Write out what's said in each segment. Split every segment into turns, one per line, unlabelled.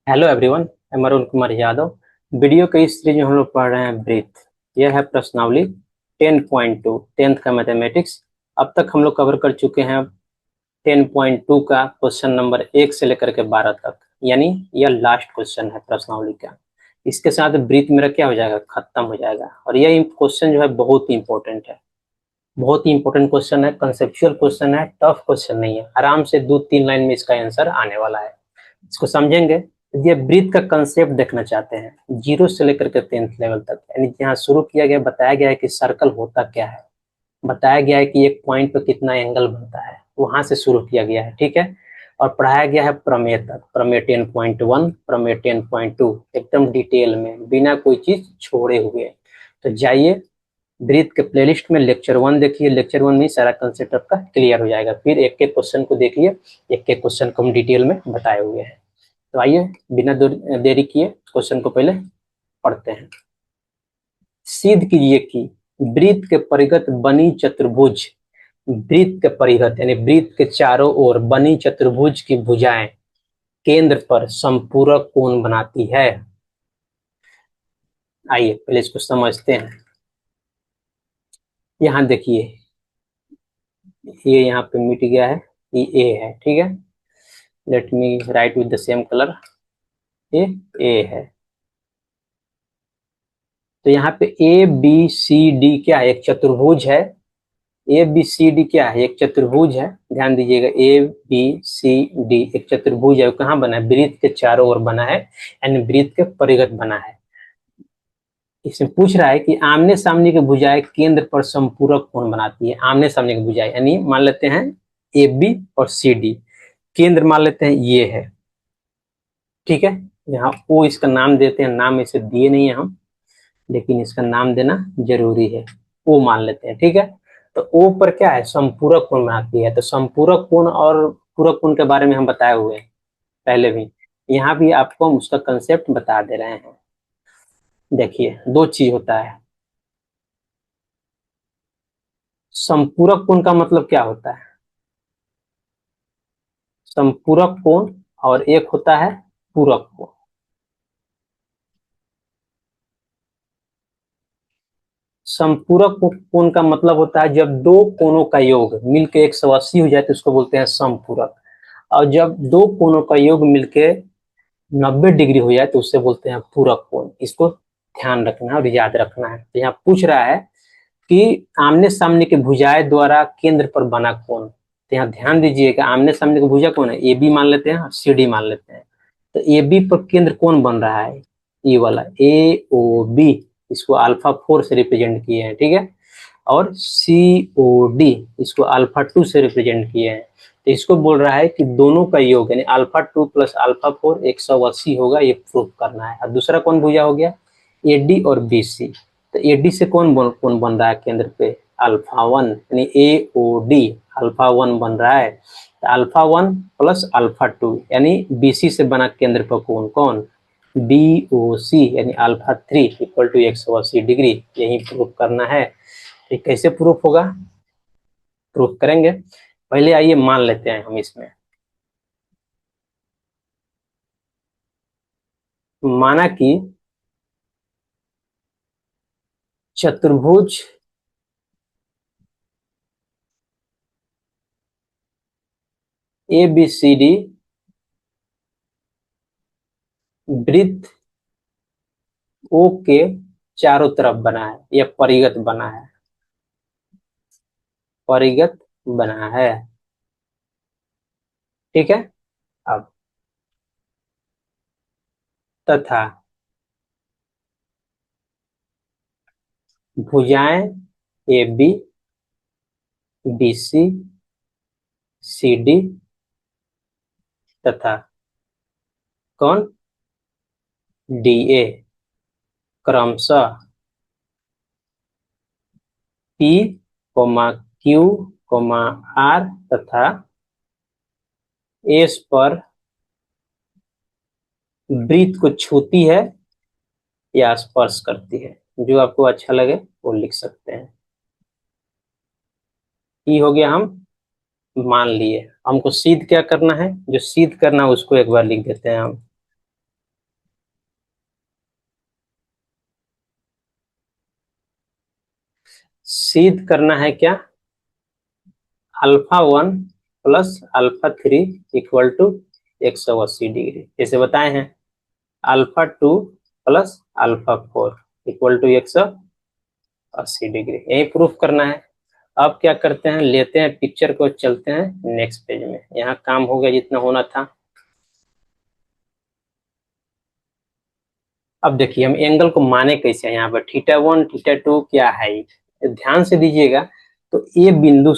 Hello everyone, मैं Arun Kumar Yadav. Video के इस सीरीज में हम लोग पढ़ रहे हैं ब्रीथ। यह है प्रश्नावली 10.2 टेंथ का मैथमेटिक्स। अब तक हम लोग कवर कर चुके हैं 10.2 का क्वेश्चन नंबर 1 से लेकर के 12 तक, यानी यह लास्ट क्वेश्चन है प्रश्नावली का। इसके साथ ब्रीथ मेरा क्या हो जाएगा, खत्म हो जाएगा। और यह क्वेश्चन जो है बहुत ही इंपॉर्टेंट है, बहुत ही इंपॉर्टेंट क्वेश्चन है, कंसेप्चुअल क्वेश्चन है, टफ क्वेश्चन नहीं है। आराम से 2-3 लाइन में इसका आंसर आने वाला है। इसको समझेंगे। ये ब्रीथ का कंसेप्ट देखना चाहते हैं जीरो से लेकर के 10th लेवल तक, यानी यहाँ शुरू किया गया, बताया गया है कि सर्कल होता क्या है, बताया गया है कि एक पॉइंट पर कितना एंगल बनता है, वहां से शुरू किया गया है। ठीक है। और पढ़ाया गया है प्रमेय तक, प्रमेय 10.1, प्रमेय 10.2, एकदम डिटेल में बिना कोई चीज छोड़े हुए। तो जाइए ब्रीथ के प्लेलिस्ट में लेक्चर 1 देखिए। लेक्चर 1 में सारा कंसेप्ट आपका क्लियर हो जाएगा। फिर एक एक क्वेश्चन को देखिए, एक एक क्वेश्चन को हम डिटेल में बताए हुए हैं। तो आइए बिना देरी किए क्वेश्चन को पहले पढ़ते हैं। सिद्ध कीजिए कि वृत्त के परिगत बनी चतुर्भुज, वृत्त के परिगत यानी वृत्त के चारों ओर बनी चतुर्भुज की भुजाएं केंद्र पर संपूरक कोण बनाती है। आइए पहले इसको समझते हैं। यहाँ देखिए, ये यहाँ पे मिट गया है, ये ए है। ठीक है, let me right with the same colour. ये ए है। तो यहाँ पे ए बी सी डी क्या है, एक चतुर्भुज है। ए बी सी डी क्या है, एक चतुर्भुज है। ध्यान दीजिएगा, ए बी सी डी एक चतुर्भुज है। कहाँ बना है, वृत्त के चारों ओर बना है, यानी वृत्त के परिगत बना है। इसमें पूछ रहा है कि आमने सामने की भुजाएं केंद्र पर संपूरक कोण बनाती है। आमने सामने की भुजाएं यानी मान लेते हैं ए बी और सी डी, केंद्र मान लेते हैं ये है। ठीक है, यहाँ ओ इसका नाम देते हैं, नाम इसे दिए नहीं है हम, लेकिन इसका नाम देना जरूरी है। ओ मान लेते हैं। ठीक है, तो ओ पर क्या है, संपूरक कोण बनाती है। तो संपूरक कोण और पूरक कोण के बारे में हम बताए हुए हैं पहले भी, यहाँ भी आपको हम उसका कंसेप्ट बता दे रहे हैं। देखिए दो चीज होता है। संपूरक कोण का मतलब क्या होता है, संपूरक कोण, और एक होता है पूरक कोण। संपूरक कोण का मतलब होता है जब दो कोणों का योग मिलकर 180 हो जाए तो उसको बोलते हैं संपूरक। और जब दो कोणों का योग मिलके 90 डिग्री हो जाए तो उससे बोलते हैं पूरक कोण। इसको ध्यान रखना और याद रखना है। तो यहाँ पूछ रहा है कि आमने सामने के भुजाएं द्वारा केंद्र पर बना कोण। तो यहाँ ध्यान दीजिएगा, आमने सामने की भुजा कौन है, ए बी मान लेते हैं और सी डी मान लेते हैं। तो ए बी पर केंद्र कौन बन रहा है, ये वाला ए ओ बी, इसको अल्फा 4 से रिप्रेजेंट किए हैं। ठीक है, और सी ओ डी इसको अल्फा 2 से रिप्रेजेंट किए हैं। तो इसको बोल रहा है कि दोनों का योग यानी अल्फा 2 प्लस अल्फा 4 180 होगा, ये प्रूफ करना है। और दूसरा कौन भुजा हो गया, ए डी और बी सी। तो ए डी से कौन बन रहा है केंद्र पे, अल्फा 1, यानी ए ओ डी अल्फा 1 बन रहा है। तो अल्फा 1 प्लस अल्फा 2 यानी बी सी से बना केंद्र पर कौन कौन, बी ओ सी यानी अल्फा 3 इक्वल टू 180 डिग्री। यही प्रूफ करना है। ये कैसे प्रूफ होगा, प्रूफ करेंगे। पहले आइए मान लेते हैं हम इसमें। माना कि चतुर्भुज ए बी सी डी वृत्त ओ के चारों तरफ बना है, या परिगत बना है, परिगत बना है। ठीक है, अब तथा भुजाएं A B B C C D तथा कौन डी ए क्रमशः P comma Q comma R तथा एस पर वृत्त को छूती है या स्पर्श करती है। जो आपको अच्छा लगे वो लिख सकते हैं। ये हो गया, हम मान लिए। हमको सिद्ध क्या करना है, जो सिद्ध करना है उसको एक बार लिख देते हैं हम। सिद्ध करना है क्या, α1 प्लस α3 इक्वल टू 180 डिग्री, जैसे बताए हैं α2 प्लस α4 इक्वल टू 180 डिग्री, यही प्रूफ करना है। अब क्या करते हैं, लेते हैं पिक्चर को, चलते हैं नेक्स्ट पेज में। यहाँ काम हो गया जितना होना था। अब देखिए हम एंगल को माने कैसे हैं, यहाँ पर θ1 θ2 क्या है, ध्यान से दीजिएगा। तो ए बिंदु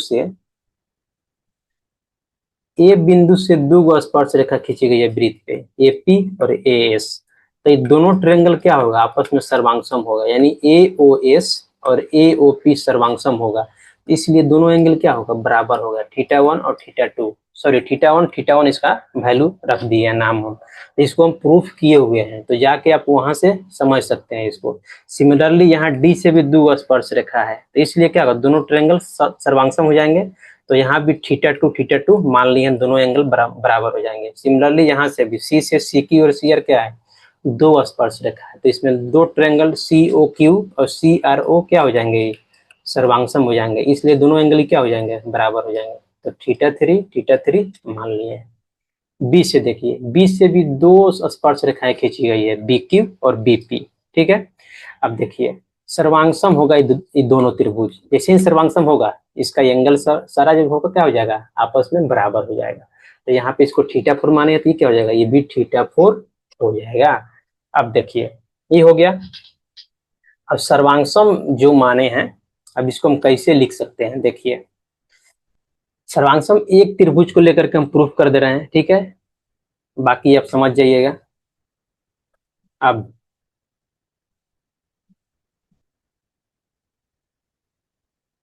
से दो गो स्पर्श रेखा खींची गई है वृत्त पे, AP और AS। तो ये दोनों ट्रायंगल क्या होगा, आपस में सर्वांगसम होगा, यानी AOS और AOP सर्वांगसम होगा। इसलिए दोनों एंगल क्या होगा, बराबर होगा, θ1 और θ2। सॉरी θ1 इसका वैल्यू रख दिया है नाम हम, इसको हम प्रूफ किए हुए हैं, तो जाके आप वहां से समझ सकते हैं इसको। सिमिलरली यहाँ D से भी दो स्पर्श रेखा है, तो इसलिए क्या होगा, दोनों ट्रायंगल सर्वांगसम हो जाएंगे। तो यहाँ भी θ2 मान लिए दोनों एंगल बराबर हो जाएंगे। सिमिलरली यहाँ से भी C से CQ और CR क्या है, दो स्पर्श रेखा है, तो इसमें दो ट्रायंगल COQ और CRO क्या हो जाएंगे, सर्वांगसम हो जाएंगे, इसलिए दोनों एंगल क्या हो जाएंगे, बराबर हो जाएंगे। तो θ3 मान लिए। बी से देखिए, बी से भी दो स्पर्श रेखाएं खींची गई है, BQ और BP, ठीक है। अब देखिए सर्वांगसम होगा ये दोनों त्रिभुज, जैसे ही सर्वांगसम होगा इसका एंगल सारा जब होगा क्या हो जाएगा, आपस में बराबर हो जाएगा। तो यहाँ पे इसको θ4 माने तो ये क्या हो जाएगा, ये भी θ4 हो जाएगा। अब देखिए ये हो गया। अब सर्वांगसम जो माने हैं, अब इसको हम कैसे लिख सकते हैं, देखिए सर्वांगसम एक त्रिभुज को लेकर के हम प्रूफ कर दे रहे हैं, ठीक है, बाकी आप समझ जाइएगा। अब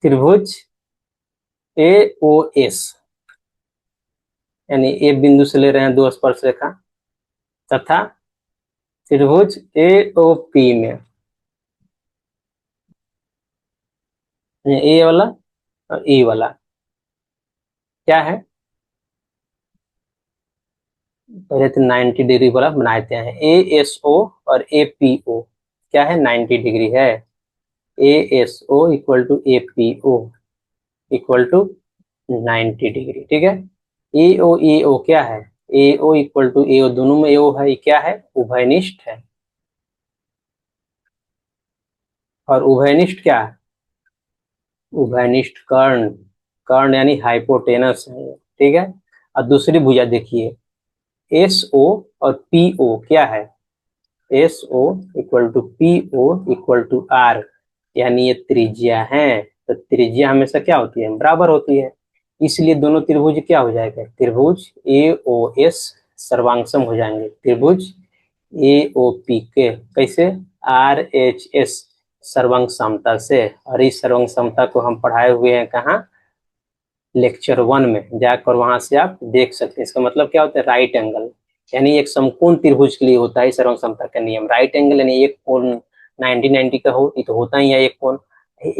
त्रिभुज AOS, यानी ए बिंदु से ले रहे हैं दो स्पर्श रेखा, तथा त्रिभुज AOP में ए वाला और ई वाला क्या है, पहले तो 90 डिग्री वाला बनाते हैं। ASO और APO क्या है, 90 डिग्री है। ASO equal to APO equal to 90 degree, ठीक है। AO क्या है, AO इक्वल टू AO, दोनों में AO है, ये क्या है, उभयनिष्ठ है। और उभयनिष्ठ क्या है, उभयनिष्ठ कर्ण, कर्ण यानी हाइपोटेनस है, ठीक है। और दूसरी भुजा देखिए, SO और PO क्या है, SO equal to PO equal to R, यानी ये त्रिज्या है। तो त्रिज्या हमेशा क्या होती है, बराबर होती है, इसलिए दोनों त्रिभुज क्या हो जाएगा, त्रिभुज AOS सर्वांगसम हो जाएंगे त्रिभुज AOP के, कैसे, RHS सर्वांग समता से। और इस सर्वांग समता को हम पढ़ाए हुए हैं कहाँ, लेक्चर 1 में, जाकर वहां से आप देख सकते हैं। इसका मतलब क्या होता है, राइट एंगल, यानी एक समकोण त्रिभुज के लिए होता है सर्वांग समता का नियम, राइट एंगल यानी एक कोण 90 का हो, ये तो होता ही है एक कोण।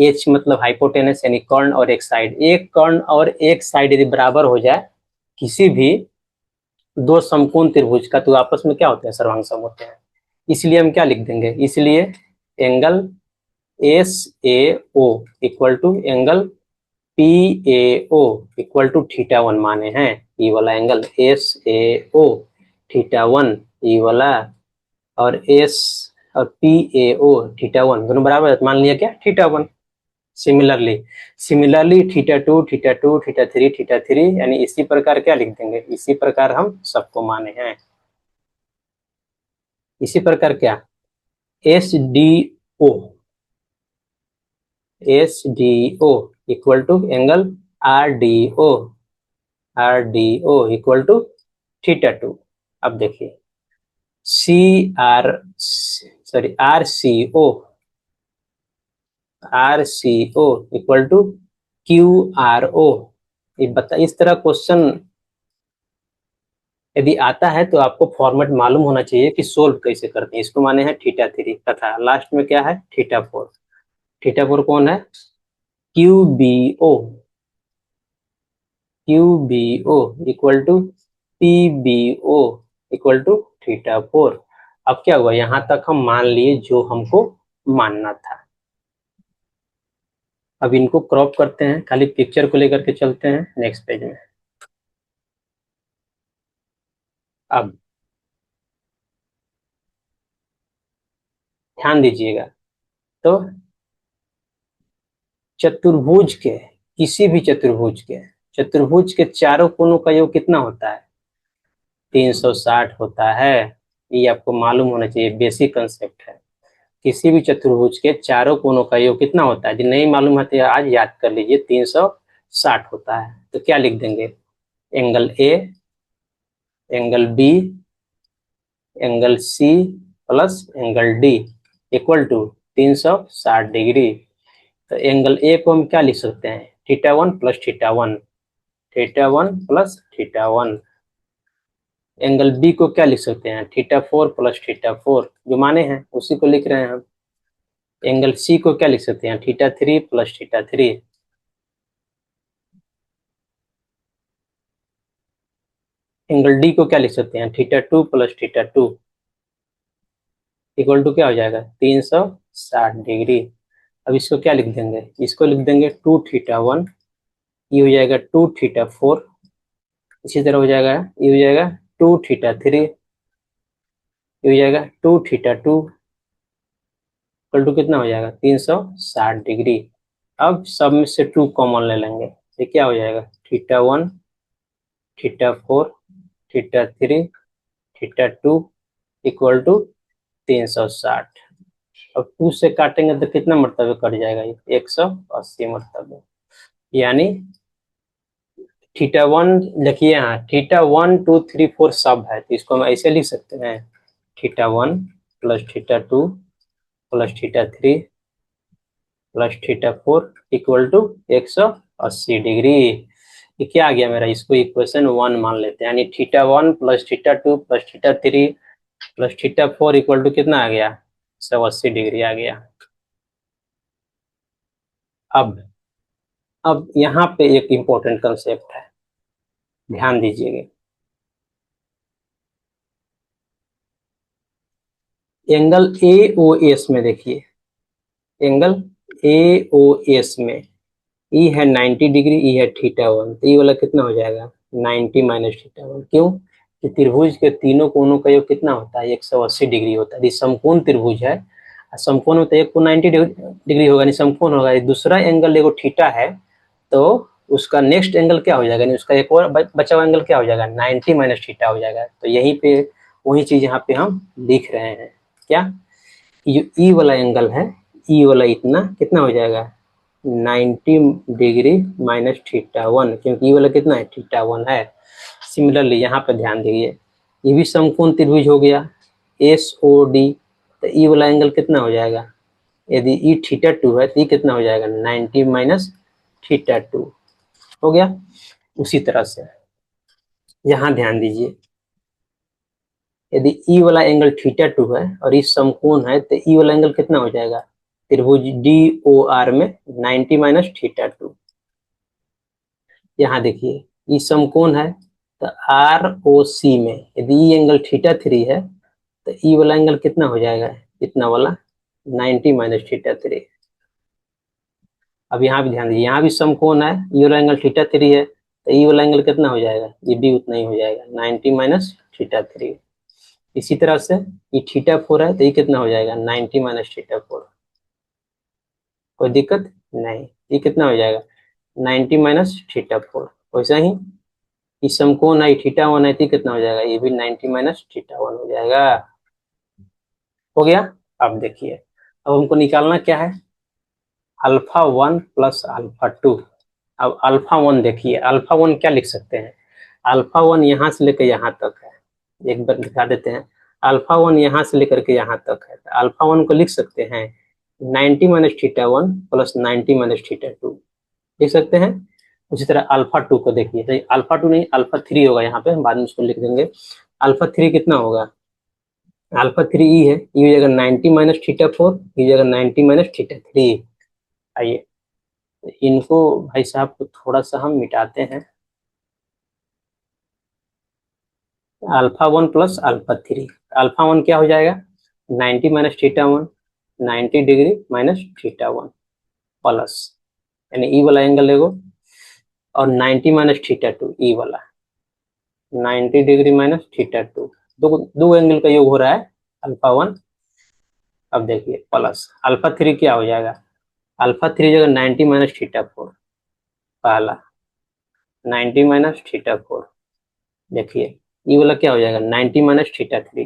H मतलब हाइपोटेनस यानी कर्ण और एक साइड, एक कर्ण और एक साइड यदि बराबर हो जाए किसी भी दो समकोण त्रिभुज का, तो आपस में क्या होते हैं, सर्वांगसम होते हैं। इसलिए हम क्या लिख देंगे, इसलिए angle SAO equal to angle PAO equal to θ1 माने हैं, ये वाला एंगल SAO θ1 ये वाला, और S और PAO θ1 दोनों बराबर है, मान लिया क्या, θ1। सिमिलरली θ2 θ3 यानी इसी प्रकार क्या लिख देंगे, इसी प्रकार हम सबको माने हैं। इसी प्रकार क्या, SDO equal to angle RDO equal to θ2। अब देखिए RCO इक्वल टू QRO। इस तरह क्वेश्चन यदि आता है तो आपको फॉर्मेट मालूम होना चाहिए कि सोल्व कैसे करते हैं। इसको माने हैं θ3 तथा लास्ट में क्या है, θ4। θ4 कौन है, QBO equal to PBO equal to θ4। अब क्या हुआ, यहां तक हम मान लिए जो हमको मानना था। अब इनको क्रॉप करते हैं, खाली पिक्चर को लेकर के चलते हैं नेक्स्ट पेज में। अब ध्यान दीजिएगा, तो चतुर्भुज के, किसी भी चतुर्भुज के चारों कोनों का योग कितना होता है? 360 होता है। ये आपको मालूम होना चाहिए, बेसिक कंसेप्ट है। किसी भी चतुर्भुज के चारों कोनों का योग कितना होता है? यदि नहीं मालूम है तो आज याद कर लीजिए, 360 होता है। तो क्या लिख देंगे? Angle A, angle B, angle C plus angle D equal to 360 degree. तो एंगल ए को हम क्या लिख सकते हैं? θ1 प्लस θ1, θ1 प्लस θ1। एंगल बी को क्या लिख सकते हैं? θ4 प्लस θ4, जो माने हैं उसी को लिख रहे हैं हम। एंगल सी को क्या लिख सकते हैं? θ3 प्लस θ3। एंगल डी को क्या लिख सकते हैं? θ2 प्लस θ2 इक्वल टू क्या हो जाएगा? 360 डिग्री। अब इसको क्या लिख देंगे? इसको लिख देंगे 2θ1, ये हो जाएगा 2θ4, इसी तरह हो जाएगा, ये हो जाएगा 2θ3, ये हो जाएगा 2θ2 इक्वल टू कितना हो जाएगा? 360 डिग्री। अब सब में से 2 कॉमन ले लेंगे, ये क्या हो जाएगा? θ1, θ4, θ3, θ2 इक्वल टू 360। अब 2 से काटेंगे तो कितना मरतबे कट जाएगा? ये 180 मरतबे। यानी θ1 लिखिए, यहाँ θ1 2 3 4 सब है, तो इसको हम ऐसे लिख सकते हैं, θ1 plus θ2 plus θ3 plus θ4 equal to 180 degree. ये क्या आ गया मेरा? इसको इक्वेशन 1 मान लेते हैं, यानी θ1 plus θ2 plus θ3 plus θ4 equal to कितना आ गया? 180 डिग्री आ गया। अब यहाँ पे एक इम्पोर्टेंट कंसेप्ट है, ध्यान दीजिएगा। एंगल ए ओ एस में देखिए, एंगल ए ओ एस में ई है 90 डिग्री, ई है θ1, तो ई वाला कितना हो जाएगा? 90 माइनस θ1। क्यों? कि त्रिभुज के तीनों कोनों का योग कितना होता है? 180 डिग्री होता है। ये समकोण त्रिभुज है, समकोण में तो एक को 90 डिग्री होगा, नहीं समकोण होगा। दूसरा एंगल एगो थीटा है, तो उसका नेक्स्ट एंगल क्या हो जाएगा? नहीं उसका एक और बचा हुआ एंगल क्या हो जाएगा? 90 माइनस थीटा हो जाएगा। तो यहीं पे वही चीज यहाँ पे हम लिख रहे हैं, क्या? जो ई वाला एंगल है, ई वाला इतना कितना हो जाएगा? 90 डिग्री माइनस θ1, क्योंकि ये वाला कितना है? θ1 है। सिमिलरली यहाँ पर ध्यान दीजिए, ये भी समकोण त्रिभुज हो गया, एस ओ डी, तो ई वाला एंगल कितना हो जाएगा? यदि ई θ2 है तो ये कितना हो जाएगा? 90 माइनस θ2 हो गया। उसी तरह से यहाँ ध्यान दीजिए, यदि ई वाला एंगल θ2 है और ई समकोण है, तो ई वाला एंगल कितना हो जाएगा? त्रिभुज डी ओ आर में 90 माइनस θ2। यहाँ देखिए, ये समकोण है, तो आर ओ सी में यदि ई एंगल θ3 है, तो ई वाला एंगल कितना हो जाएगा? इतना वाला 90 माइनस θ3। अब यहाँ भी ध्यान दीजिए, यहाँ भी समकोण है, ई वाला एंगल θ3 है, तो ई वाला एंगल कितना हो जाएगा? ये भी उतना ही हो जाएगा, 90 माइनस θ3। इसी तरह से ये θ4 है, तो ये कितना हो जाएगा? 90 माइनस θ4। कोई दिक्कत नहीं, ये कितना हो जाएगा? 90 माइनस θ4। वैसा ही ये समकोण है, θ1 है, तो कितना हो जाएगा? ये भी 90 माइनस θ1 हो जाएगा। हो गया। अब देखिए, अब हमको निकालना क्या है? Alpha 1 plus alpha 2। अब अल्फा 1 देखिए, अल्फा 1 क्या लिख सकते हैं? अल्फा 1 यहाँ से लेकर यहाँ तक है, एक बार दिखा देते हैं। अल्फा 1 यहाँ से लेकर के यहाँ तक है, तो अल्फा 1 को लिख सकते हैं 90 माइनस θ1 प्लस 90 माइनस θ2 लिख सकते हैं। उसी तरह अल्फा 2 को देखिए, तो अल्फा 2 नहीं, अल्फा 3 होगा, यहाँ पे बाद में उसको लिख देंगे। अल्फा 3 कितना होगा? अल्फा 3 ई है, ये हो जाएगा 90 माइनस θ4, ये हो जाएगा 90 माइनस θ3। आइए इनको भाई साहब को थोड़ा सा हम मिटाते हैं। अल्फा 1 प्लस अल्फा 3, अल्फा 1 क्या हो जाएगा? 90 माइनस θ1, 90 डिग्री माइनस θ1 प्लस यानी ई वाला एंगल एगो, और 90 माइनस थीटा टू, ई वाला 90 डिग्री माइनस थीटा टू, दो दो एंगल का योग हो रहा है अल्फा वन। अब देखिए प्लस अल्फा थ्री क्या हो जाएगा, अल्फा थ्री जगह 90 माइनस थीटा फोर, पहला 90 माइनस थीटा फोर, देखिए ये वाला क्या हो जाएगा 90 माइनस थीटा थ्री,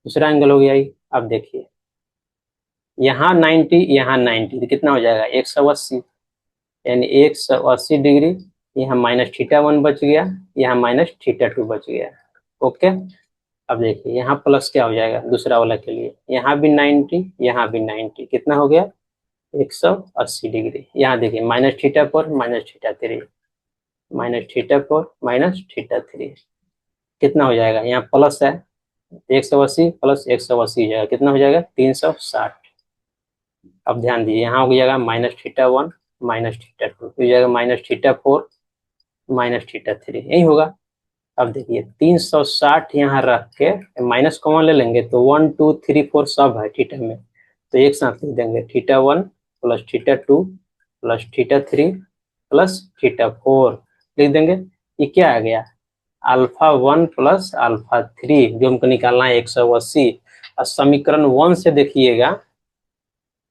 दूसरा एंगल हो गया ये। अब देखिए यहाँ 90 यहाँ 90, तो कितना हो जाएगा 180, यानी 180 डिग्री, यहाँ माइनस थीटा वन बच गया, यहाँ माइनस थीटा टू बच गया। ओके, अब देखिए यहाँ प्लस क्या हो जाएगा दूसरा वाला के लिए, यहाँ भी 90 यहाँ भी 90, कितना हो गया 180 डिग्री। यहाँ देखिए minus theta four minus theta three, minus theta four minus theta three, कितना हो जाएगा, यहाँ प्लस है 180 प्लस 180 हो जाएगा, कितना हो जाएगा 360। अब ध्यान दीजिए यहाँ हो जाएगा minus theta one minus theta two, हो जाएगा minus theta four minus theta three, यही होगा। अब देखिए 360 यहाँ रख के माइनस कॉमन ले लेंगे तो 1 2 3 4 सब है थीटा में, तो एक साथ लिख देंगे theta one plus theta two plus theta three plus theta four, लिख देंगे। ये क्या आ गया alpha one plus alpha three, जो हमको निकालना है 180। और समीकरण वन से देखिएगा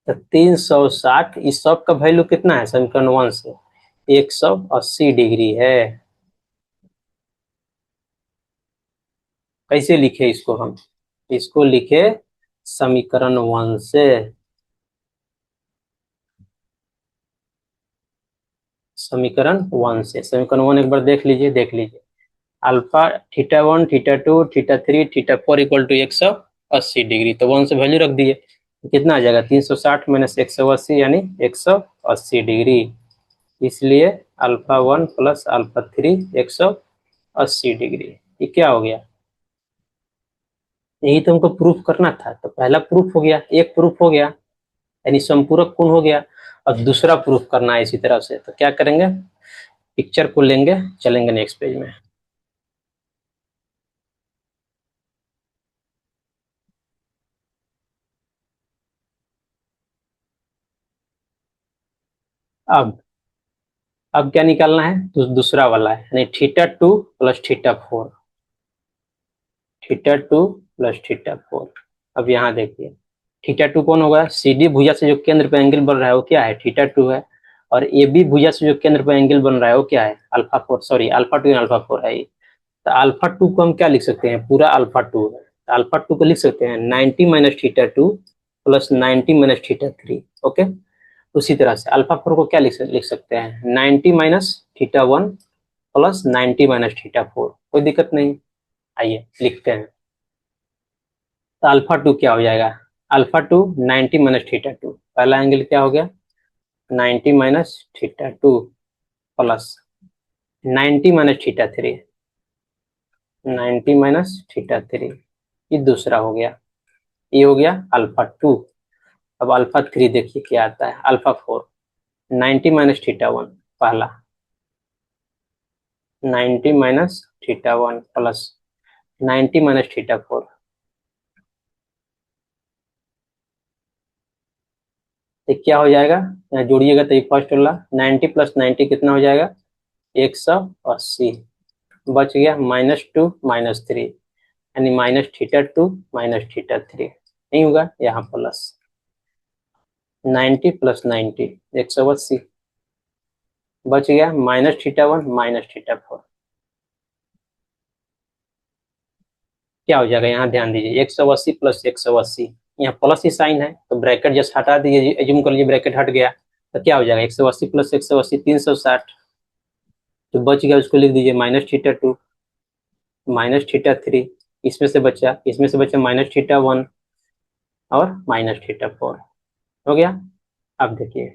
तो 360, इस सब का वैल्यू कितना है समीकरण वन से 180 डिग्री है। कैसे लिखे इसको हम, इसको लिखे समीकरण वन से, समीकरण वन से, समीकरण वन एक बार देख लीजिए, देख लीजिए alpha theta one theta two theta three theta four equal to 180 degree, तो वन से वैल्यू रख दिए, कितना आ जाएगा 360 माइनस 180 यानी 180 डिग्री, इसलिए alpha one plus alpha three 180 degree. ये क्या हो गया, यही तो हमको प्रूफ करना था, तो पहला प्रूफ हो गया, एक प्रूफ हो गया यानी संपूरक कोण हो गया। और दूसरा प्रूफ करना है इसी तरह से, तो क्या करेंगे पिक्चर को लेंगे, चलेंगे नेक्स्ट पेज में। अब क्या निकालना है, दूसरा वाला है यानी theta two plus theta four, theta two plus theta four. अब यहाँ देखिए थीटा टू कौन होगा, सी डी भुजा से जो केंद्र पे एंगल बन रहा है वो क्या है थीटा टू है, और ए बी भुजा से जो केंद्र पे एंगल बन रहा है वो क्या है alpha four, sorry alpha two alpha four है ये। तो अल्फा टू को हम क्या लिख सकते हैं, पूरा अल्फा टू है, तो अल्फा टू को लिख सकते हैं 90 minus theta two plus 90 minus theta three. Okay, उसी तरह से अल्फा फोर को क्या लिख सकते हैं 90 minus theta one plus 90 minus theta four, कोई दिक्कत नहीं। आइए लिखते हैं, तो अल्फा टू क्या हो जाएगा, alpha two 90 minus theta two, पहला एंगल क्या हो गया 90 minus theta two plus 90 minus theta three, 90 minus theta three, ये दूसरा हो गया, ये हो गया अल्फा टू। अब अल्फा थ्री देखिए क्या आता है, alpha four 90 minus theta one, पहला 90 minus theta one plus 90 minus theta four, तो क्या हो जाएगा, यहाँ जोड़िएगा तो ये फर्स्ट वाला 90 प्लस 90 कितना हो जाएगा 180, बच गया माइनस टू माइनस थ्री, यानी minus theta two minus theta three, नहीं होगा यहाँ प्लस 90 प्लस 90 180, बच गया minus theta one minus theta four, क्या हो जाएगा यहाँ ध्यान दीजिए 180 प्लस 180, यहाँ प्लस ही साइन है तो ब्रैकेट जस्ट हटा दीजिए, एज्यूम कर लीजिए ब्रैकेट हट गया, तो क्या हो जाएगा 180 प्लस 180 360, तो बच गया उसको लिख दीजिए minus theta two minus theta three, इसमें से बचा माइनस थीटा वन और माइनस थीटा फोर, हो गया। अब देखिए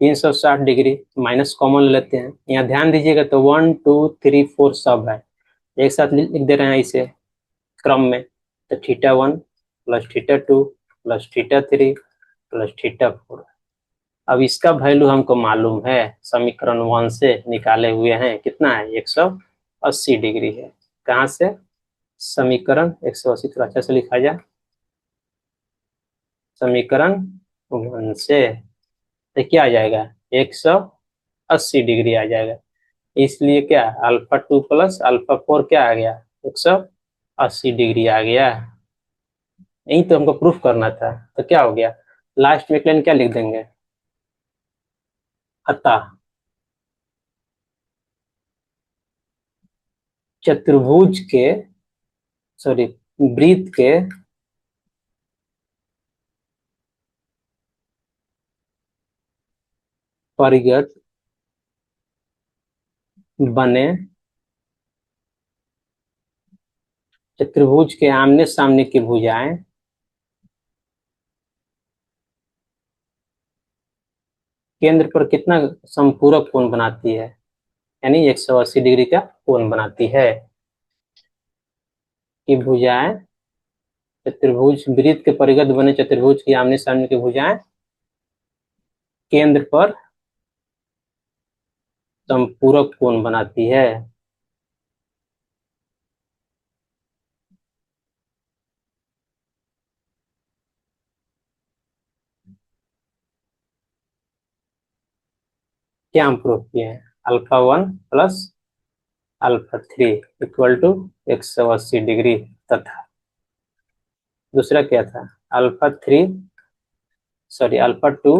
360 डिग्री माइनस कॉमन लेते हैं, यहाँ ध्यान दीजिएगा तो 1 2 3 4 सब है, एक साथ लिख दे रहे हैं इसे क्रम में, तो theta one plus theta two plus theta three plus theta four. अब इसका वैल्यू हमको मालूम है, समीकरण वन से निकाले हुए हैं, कितना है 180 डिग्री है, कहाँ से समीकरण 180, थोड़ा अच्छा से लिखा जाए समीकरण 1 से, तो क्या आ जाएगा 180 डिग्री आ जाएगा। इसलिए क्या अल्फा 2 प्लस अल्फा 4 क्या आ गया 180 डिग्री आ गया। यही तो हमको प्रूफ करना था, तो क्या हो गया लास्ट में लाइन क्या लिख देंगे, अतः चतुर्भुज के, सॉरी, वृत्त के परिगत बने चतुर्भुज के आमने सामने की भुजाएं केंद्र पर कितना समपूरक कोण बनाती है, यानी 180 डिग्री का कोण बनाती है। कि भुजाएं चतुर्भुज वृत्त के परिगत बने चतुर्भुज की आमने सामने की भुजाएं केंद्र पर समपूरक कोण बनाती है। क्या हम प्रूफ किए हैं, alpha 1 plus alpha 3 equal to 180 degree, तथा दूसरा क्या था alpha 3, sorry alpha 2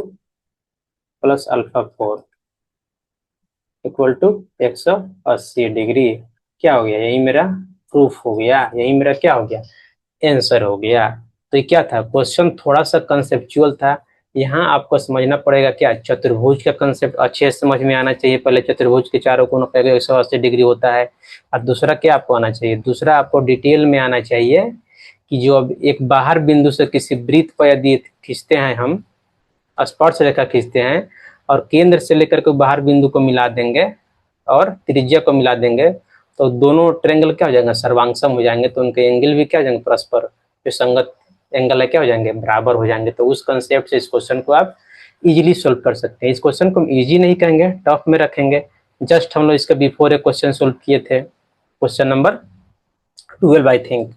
plus alpha 4 equal to 180 degree. क्या हो गया, यही मेरा प्रूफ हो गया, यही मेरा क्या हो गया आंसर हो गया। तो ये क्या था, क्वेश्चन थोड़ा सा कंसेप्चुअल था। यहाँ आपको समझना पड़ेगा क्या चतुर्भुज का कंसेप्ट अच्छे से समझ में आना चाहिए। पहले चतुर्भुज के चारों कोनों का 180 डिग्री होता है। और दूसरा क्या आपको आना चाहिए, दूसरा आपको डिटेल में आना चाहिए कि जो अब एक बाहर बिंदु से किसी वृत्त पर यदि खींचते हैं, हम स्पर्श रेखा खींचते हैं और केंद्र से लेकर के बाहर बिंदु को मिला देंगे और त्रिज्या को मिला देंगे, तो दोनों ट्रेंगल क्या हो जाएंगे, सर्वांगसम हो जाएंगे। तो उनके एंगल भी क्या हो जाएंगे, परस्पर जो संगत एंगल है क्या हो जाएंगे, बराबर हो जाएंगे। तो उस कंसेप्ट से इस क्वेश्चन को आप इजीली सोल्व कर सकते हैं। इस क्वेश्चन को हम इजी नहीं कहेंगे, टफ में रखेंगे। जस्ट हम लोग इसका बिफोर एक क्वेश्चन सोल्व किए थे, क्वेश्चन नंबर 12 आई थिंक।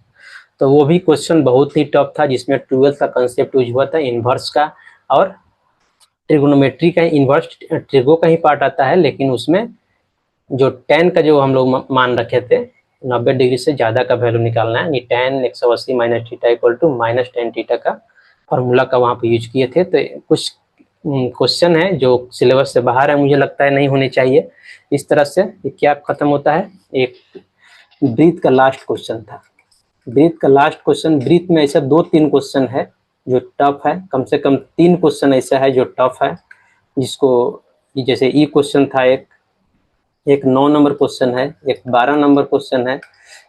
तो वो भी क्वेश्चन बहुत ही टफ था, जिसमें 12 का कंसेप्ट यूज हुआ था इनवर्स का, और ट्रिगोनोमेट्री का इनवर्स ट्रिगो का ही पार्ट आता है, लेकिन उसमें जो tan का जो हम लोग मान रखे थे 90 डिग्री से ज्यादा का वैल्यू निकालना है, tan 180 minus theta equal to minus ten theta का फॉर्मूला का वहाँ पे यूज किए थे। तो कुछ क्वेश्चन है जो सिलेबस से बाहर है, मुझे लगता है नहीं होने चाहिए। इस तरह से क्या खत्म होता है, एक ब्रीथ का लास्ट क्वेश्चन था। ब्रीथ का लास्ट क्वेश्चन, ब्रीथ में ऐसा 2-3 क्वेश्चन है जो टफ है, कम से कम 3 क्वेश्चन ऐसा है जो टफ है, जिसको जैसे ई क्वेश्चन था, एक 9 नंबर क्वेश्चन है, एक 12 नंबर क्वेश्चन है।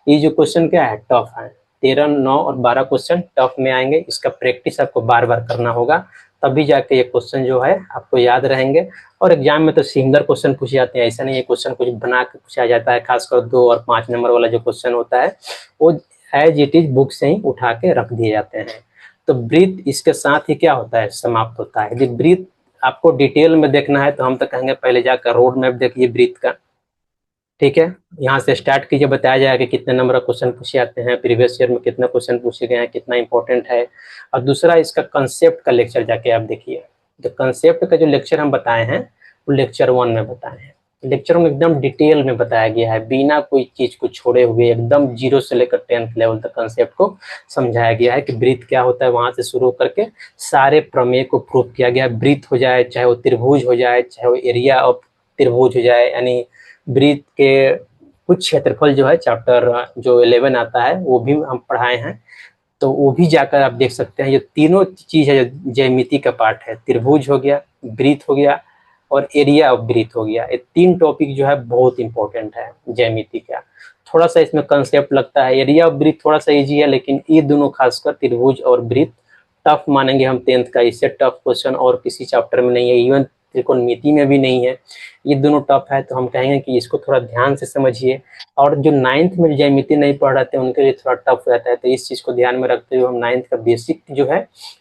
ये जो क्वेश्चन क्या है, टफ है। 13, 9 और 12 क्वेश्चन टफ में आएंगे। इसका प्रैक्टिस आपको बार बार करना होगा, तभी जाके ये क्वेश्चन जो है आपको याद रहेंगे। और एग्जाम में तो सिंगल क्वेश्चन पूछे जाते हैं, ऐसा नहीं है क्वेश्चन कुछ बना के पूछा जाता है। खासकर 2 और 5 नंबर वाला जो क्वेश्चन होता है, वो एज इट इज बुक से ही उठा के रख दिए जाते हैं। तो ब्रीथ इसके साथ ही क्या होता है, समाप्त होता है। यदि ब्रीथ आपको डिटेल में देखना है तो हम तो कहेंगे पहले जाकर रोड मैप देखिए ब्रीथ का, ठीक है। यहाँ से स्टार्ट कीजिए, बताया जाएगा कि कितने नंबर का क्वेश्चन पूछे जाते हैं, प्रीवियस ईयर में कितने क्वेश्चन पूछे गए हैं, कितना इंपॉर्टेंट है। और दूसरा इसका कंसेप्ट का लेक्चर जाके आप देखिए। तो कंसेप्ट का जो लेक्चर हम बताए हैं वो लेक्चर 1 में बताए हैं। लेक्चर में एकदम डिटेल में बताया गया है, बिना कोई चीज को छोड़े हुए एकदम 0 से लेकर 10th लेवल तक कंसेप्ट को समझाया गया है कि ब्रीथ क्या होता है। वहां से शुरू करके सारे प्रमेय को प्रूव किया गया है। ब्रीथ हो जाए, चाहे वो त्रिभुज हो जाए, चाहे वो एरिया ऑफ त्रिभुज हो जाए, यानी ब्रीथ के कुछ क्षेत्रफल जो है चैप्टर जो 11 आता है वो भी हम पढ़ाए हैं। तो वो भी जाकर आप देख सकते हैं। ये तीनों चीज है जो ज्यामिति का पार्ट है, त्रिभुज हो गया, ब्रीथ हो गया और एरिया ऑफ ब्रीथ हो गया। ये 3 टॉपिक जो है बहुत इंपॉर्टेंट है ज्यामिति का। थोड़ा सा इसमें कंसेप्ट लगता है, एरिया ऑफ ब्रीथ थोड़ा सा इजी है, लेकिन ये दोनों खासकर त्रिभुज और ब्रीथ टफ मानेंगे हम 10th का। इससे टफ क्वेश्चन और किसी चैप्टर में नहीं है, इवन त्रिकोणमिति में भी नहीं है। ये दोनों टफ है, तो हम कहेंगे कि इसको थोड़ा ध्यान से समझिए। और जो 9th में ज्यामिति नहीं पढ़ रहे थे उनके लिए थोड़ा टफ रहता है, तो इस चीज को ध्यान में रखते हुए हम 9th का बेसिक जो है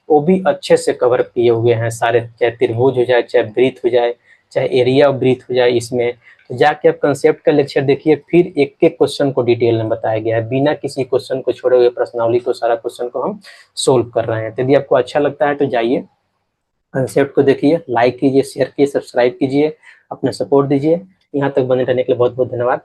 वो भी अच्छे से कवर किए हुए हैं सारे, चाहे त्रिभुज हो जाए, चाहे ब्रीथ हो जाए, चाहे एरिया ऑफ ब्रीथ हो जाए। इसमें तो जाके आप कंसेप्ट का लेक्चर देखिए, फिर एक एक क्वेश्चन को डिटेल में बताया गया है, बिना किसी क्वेश्चन को छोड़े हुए प्रश्नावली को, सारा क्वेश्चन को हम सोल्व कर रहे हैं। तो यदि आपको अच्छा लगता है तो जाइए कंसेप्ट को देखिए, लाइक कीजिए, शेयर कीजिए, सब्सक्राइब कीजिए, अपना सपोर्ट दीजिए। यहाँ तक बने रहने के लिए बहुत बहुत धन्यवाद।